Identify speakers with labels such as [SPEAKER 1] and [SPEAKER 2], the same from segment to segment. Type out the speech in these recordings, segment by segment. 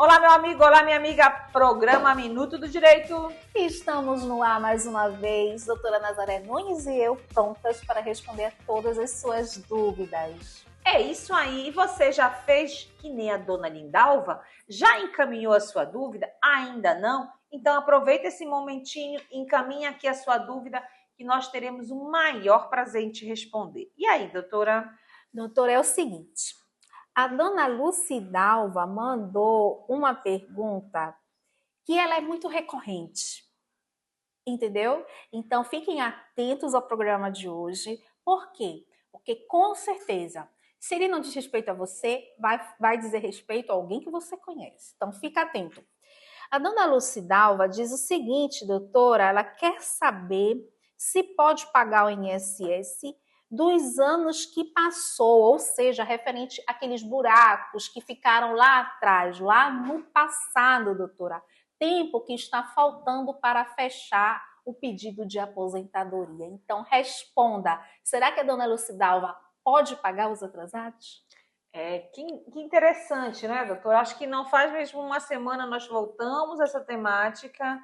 [SPEAKER 1] Olá, meu amigo, olá, minha amiga, programa Minuto do Direito.
[SPEAKER 2] Estamos no ar mais uma vez, doutora Nazaré Nunes e eu, prontas para responder a todas as suas dúvidas.
[SPEAKER 1] É isso aí, e você já fez que nem a dona Lindalva? Já encaminhou a sua dúvida? Ainda não? Então aproveita esse momentinho, encaminha aqui a sua dúvida, que nós teremos o maior prazer em te responder. E aí, doutora?
[SPEAKER 2] Doutora, é o seguinte, a dona Lucidalva mandou uma pergunta que ela é muito recorrente, entendeu? Então fiquem atentos ao programa de hoje. Por quê? Porque com certeza, se ele não diz respeito a você, vai dizer respeito a alguém que você conhece. Então fica atento. A dona Lucidalva diz o seguinte, doutora, ela quer saber se pode pagar o INSS dos anos que passou, ou seja, referente àqueles buracos que ficaram lá atrás, lá no passado, doutora. Tempo que está faltando para fechar o pedido de aposentadoria. Então, responda. Será que a dona Lucidalva pode pagar os atrasados?
[SPEAKER 1] Que interessante, né, doutora? Acho que não faz mesmo uma semana nós voltamos a essa temática,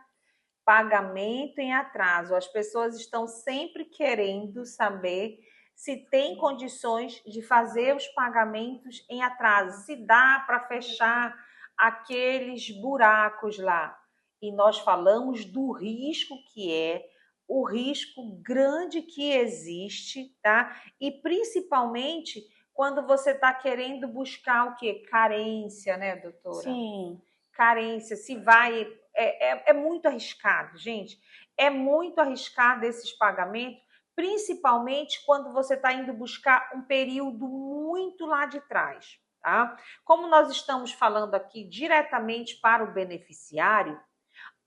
[SPEAKER 1] pagamento em atraso. As pessoas estão sempre querendo saber se tem condições de fazer os pagamentos em atraso, se dá para fechar aqueles buracos lá. E nós falamos do risco que é, o risco grande que existe, tá? E principalmente quando você está querendo buscar o quê? Carência, né, doutora?
[SPEAKER 2] Sim.
[SPEAKER 1] Carência, se vai... É muito arriscado, gente. É muito arriscado esses pagamentos, principalmente quando você está indo buscar um período muito lá de trás, tá? Como nós estamos falando aqui diretamente para o beneficiário,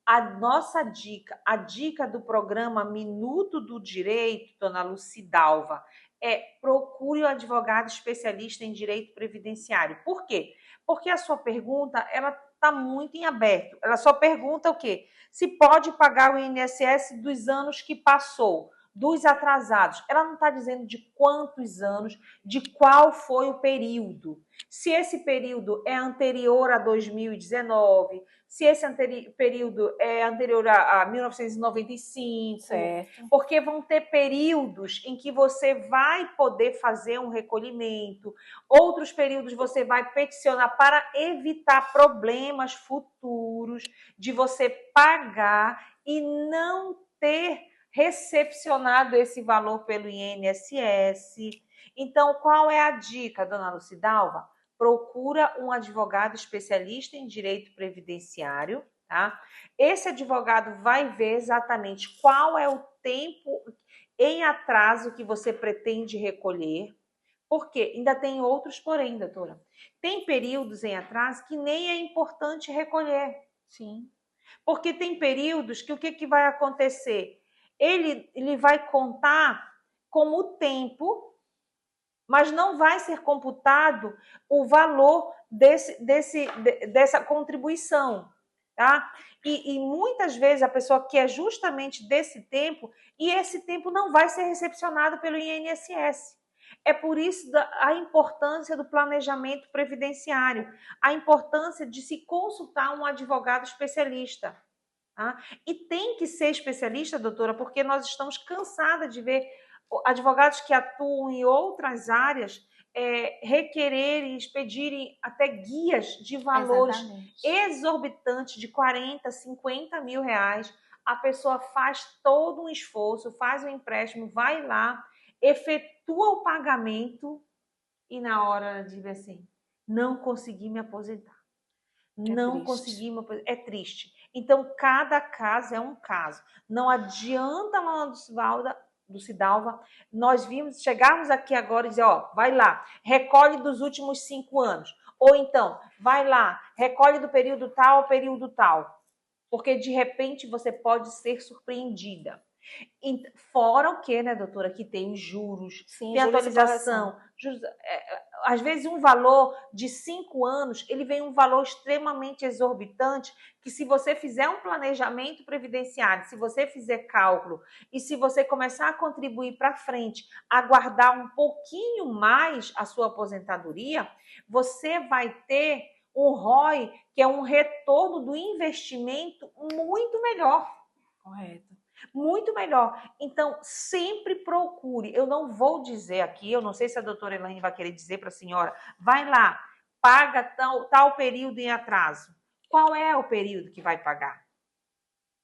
[SPEAKER 1] a nossa dica, a dica do programa Minuto do Direito, dona Lucidalva, é procure o advogado especialista em direito previdenciário. Por quê? Porque a sua pergunta, ela está muito em aberto. Ela só pergunta o quê? Se pode pagar o INSS dos anos que passou, dos atrasados. Ela não está dizendo de quantos anos, de qual foi o período. Se esse período é anterior a 2019, se esse período é anterior a 1995,
[SPEAKER 2] Certo.
[SPEAKER 1] porque vão ter períodos em que você vai poder fazer um recolhimento, outros períodos você vai peticionar para evitar problemas futuros de você pagar e não ter recepcionado esse valor pelo INSS. Então, qual é a dica, dona Lucidalva? Procura um advogado especialista em direito previdenciário, tá? Esse advogado vai ver exatamente qual é o tempo em atraso que você pretende recolher, porque ainda tem outros porém, doutora. Tem períodos em atraso que nem é importante recolher.
[SPEAKER 2] Sim.
[SPEAKER 1] Porque tem períodos que o que vai acontecer? Ele vai contar como tempo, mas não vai ser computado o valor dessa contribuição, tá? E muitas vezes a pessoa quer justamente desse tempo e esse tempo não vai ser recepcionado pelo INSS. É por isso a importância do planejamento previdenciário, a importância de se consultar um advogado especialista. Tá? E tem que ser especialista, doutora, porque nós estamos cansadas de ver advogados que atuam em outras áreas requererem, expedirem até guias de valores exorbitantes de 40, 50 mil reais. A pessoa faz todo um esforço, faz um empréstimo, vai lá, efetua o pagamento e na hora de ver assim, não consegui me aposentar. Não consegui me aposentar. É triste. Então, cada caso é um caso. Não adianta lá do Cidalva, nós chegarmos aqui agora e dizer, ó, vai lá, recolhe dos últimos 5 anos. Ou então, vai lá, recolhe do período tal ao período tal. Porque, de repente, você pode ser surpreendida. Fora o que, né, doutora? Que tem os juros,
[SPEAKER 2] Sim,
[SPEAKER 1] tem atualização. Às vezes um valor de 5 anos, ele vem um valor extremamente exorbitante, que se você fizer um planejamento previdenciário, se você fizer cálculo e se você começar a contribuir para frente, aguardar um pouquinho mais a sua aposentadoria, você vai ter um ROI, que é um retorno do investimento muito melhor.
[SPEAKER 2] Correto.
[SPEAKER 1] Muito melhor. Então, sempre procure. Eu não vou dizer aqui, eu não sei se a doutora Elaine vai querer dizer para a senhora, vai lá, paga tal período em atraso. Qual é o período que vai pagar?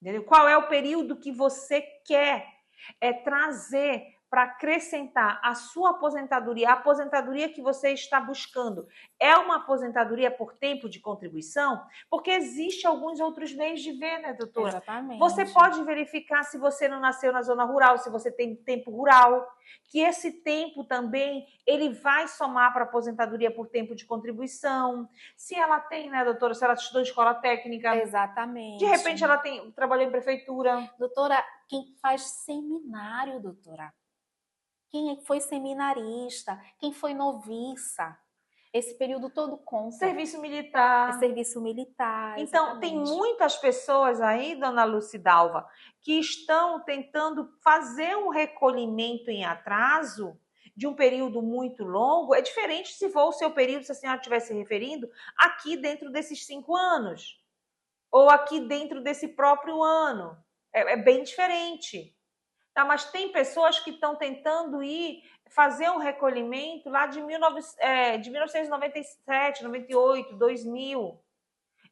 [SPEAKER 1] Entendeu? Qual é o período que você quer trazer para acrescentar a sua aposentadoria, a aposentadoria que você está buscando? É uma aposentadoria por tempo de contribuição? Porque existe alguns outros meios de ver, né, doutora?
[SPEAKER 2] Exatamente.
[SPEAKER 1] Você pode verificar se você não nasceu na zona rural, se você tem tempo rural, que esse tempo também ele vai somar para a aposentadoria por tempo de contribuição. Se ela tem, né, doutora, se ela estudou em escola técnica,
[SPEAKER 2] Exatamente.
[SPEAKER 1] de repente ela trabalhou em prefeitura.
[SPEAKER 2] Doutora, quem faz seminário, doutora? Quem foi seminarista? Quem foi noviça? Esse período todo conta.
[SPEAKER 1] Serviço militar.
[SPEAKER 2] É serviço militar.
[SPEAKER 1] Então,
[SPEAKER 2] exatamente.
[SPEAKER 1] Tem muitas pessoas aí, dona Lucidalva, que estão tentando fazer um recolhimento em atraso de um período muito longo. É diferente se for o seu período, se a senhora estiver se referindo, aqui dentro desses 5 anos. Ou aqui dentro desse próprio ano. É bem diferente. Tá? Mas tem pessoas que estão tentando fazer um recolhimento lá de 1997, 98, 2000.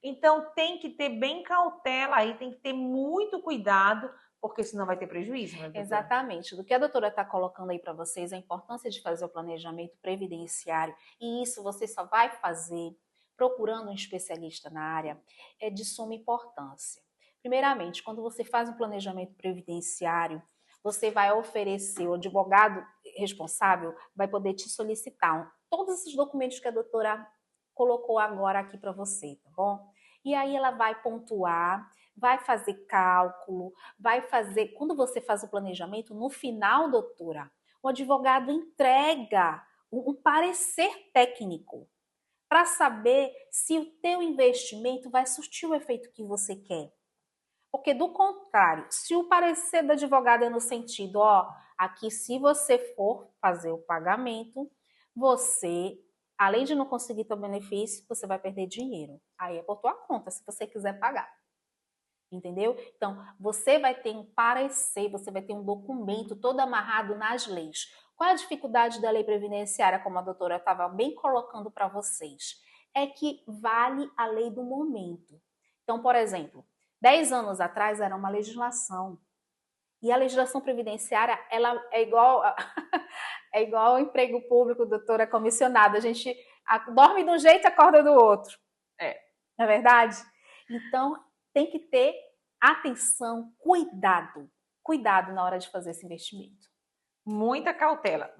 [SPEAKER 1] Então, tem que ter bem cautela aí, tem que ter muito cuidado, porque senão vai ter prejuízo, né, doutora?
[SPEAKER 2] Exatamente. Do que a doutora está colocando aí para vocês, a importância de fazer o planejamento previdenciário, e isso você só vai fazer procurando um especialista na área, é de suma importância. Primeiramente, quando você faz um planejamento previdenciário, você vai oferecer, o advogado responsável vai poder te solicitar todos esses documentos que a doutora colocou agora aqui para você, tá bom? E aí ela vai pontuar, vai fazer cálculo, vai fazer... Quando você faz o planejamento, no final, doutora, o advogado entrega um parecer técnico para saber se o teu investimento vai surtir o efeito que você quer. Porque, do contrário, se o parecer do advogado é no sentido, aqui se você for fazer o pagamento, você, além de não conseguir teu benefício, você vai perder dinheiro. Aí é por tua conta, se você quiser pagar. Entendeu? Então, você vai ter um parecer, você vai ter um documento todo amarrado nas leis. Qual é a dificuldade da lei previdenciária, como a doutora estava bem colocando para vocês? É que vale a lei do momento. Então, por exemplo, 10 anos atrás era uma legislação. E a legislação previdenciária, ela é igual é igual ao emprego público, doutora comissionada. A gente dorme de um jeito e acorda do outro. Não é verdade? Então, tem que ter atenção, cuidado na hora de fazer esse investimento.
[SPEAKER 1] Muita cautela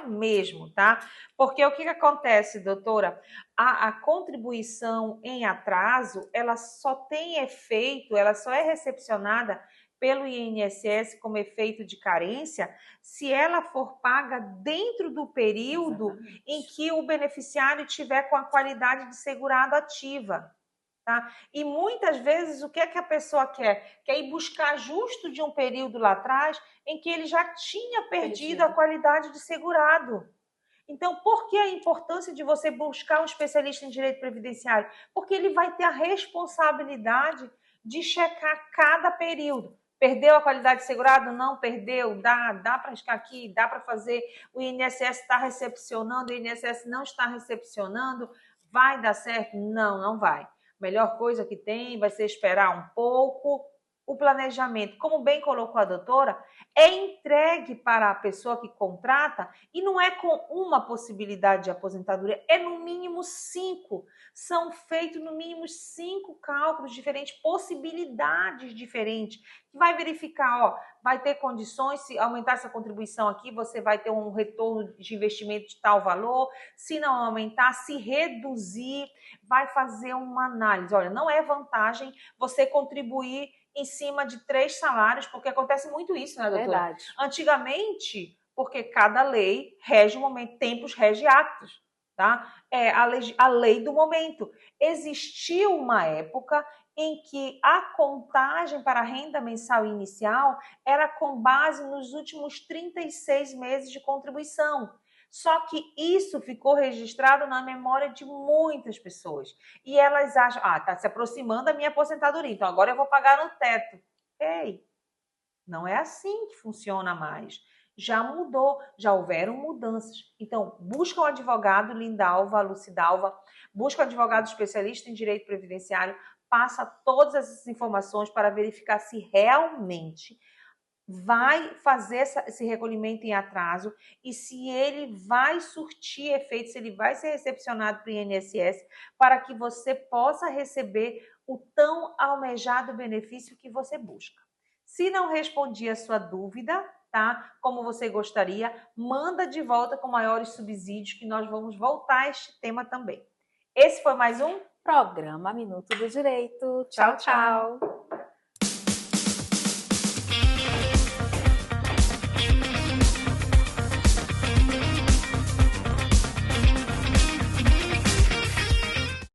[SPEAKER 1] mesmo, tá? Porque o que acontece, doutora? A contribuição em atraso, ela só tem efeito, ela só é recepcionada pelo INSS como efeito de carência se ela for paga dentro do período
[SPEAKER 2] Exatamente.
[SPEAKER 1] em que o beneficiário tiver com a qualidade de segurado ativa. Tá? E muitas vezes o que é que a pessoa quer? Quer ir buscar justo de um período lá atrás em que ele já tinha perdido a qualidade de segurado. Então, por que a importância de você buscar um especialista em direito previdenciário? Porque ele vai ter a responsabilidade de checar cada período. Perdeu a qualidade de segurado? Não perdeu? Dá para ficar aqui, dá para fazer. O INSS está recepcionando, o INSS não está recepcionando. Vai dar certo? Não, não vai. Melhor coisa que tem vai ser esperar um pouco. O planejamento, como bem colocou a doutora, é entregue para a pessoa que contrata e não é com uma possibilidade de aposentadoria, é no mínimo 5. São feitos no mínimo 5 cálculos diferentes, possibilidades diferentes, que vai verificar, vai ter condições, se aumentar essa contribuição aqui, você vai ter um retorno de investimento de tal valor, se não aumentar, se reduzir, vai fazer uma análise. Olha, não é vantagem você contribuir em cima de 3 salários, porque acontece muito isso, né, doutora?
[SPEAKER 2] Verdade.
[SPEAKER 1] Antigamente, porque cada lei rege o momento, tempos rege actos, tá? É a lei do momento. Existiu uma época em que a contagem para a renda mensal inicial era com base nos últimos 36 meses de contribuição. Só que isso ficou registrado na memória de muitas pessoas. E elas acham, tá se aproximando da minha aposentadoria, então agora eu vou pagar no teto. Ei, não é assim que funciona mais. Já mudou, já houveram mudanças. Então, busca um advogado, Lindalva, Lucidalva, busca um advogado especialista em direito previdenciário, passa todas essas informações para verificar se realmente vai fazer esse recolhimento em atraso e se ele vai surtir efeito, se ele vai ser recepcionado para o INSS, para que você possa receber o tão almejado benefício que você busca. Se não respondi a sua dúvida, tá? Como você gostaria, manda de volta com maiores subsídios que nós vamos voltar a este tema também. Esse foi mais um
[SPEAKER 2] Programa Minuto do Direito.
[SPEAKER 1] Tchau,
[SPEAKER 2] Tchau, tchau.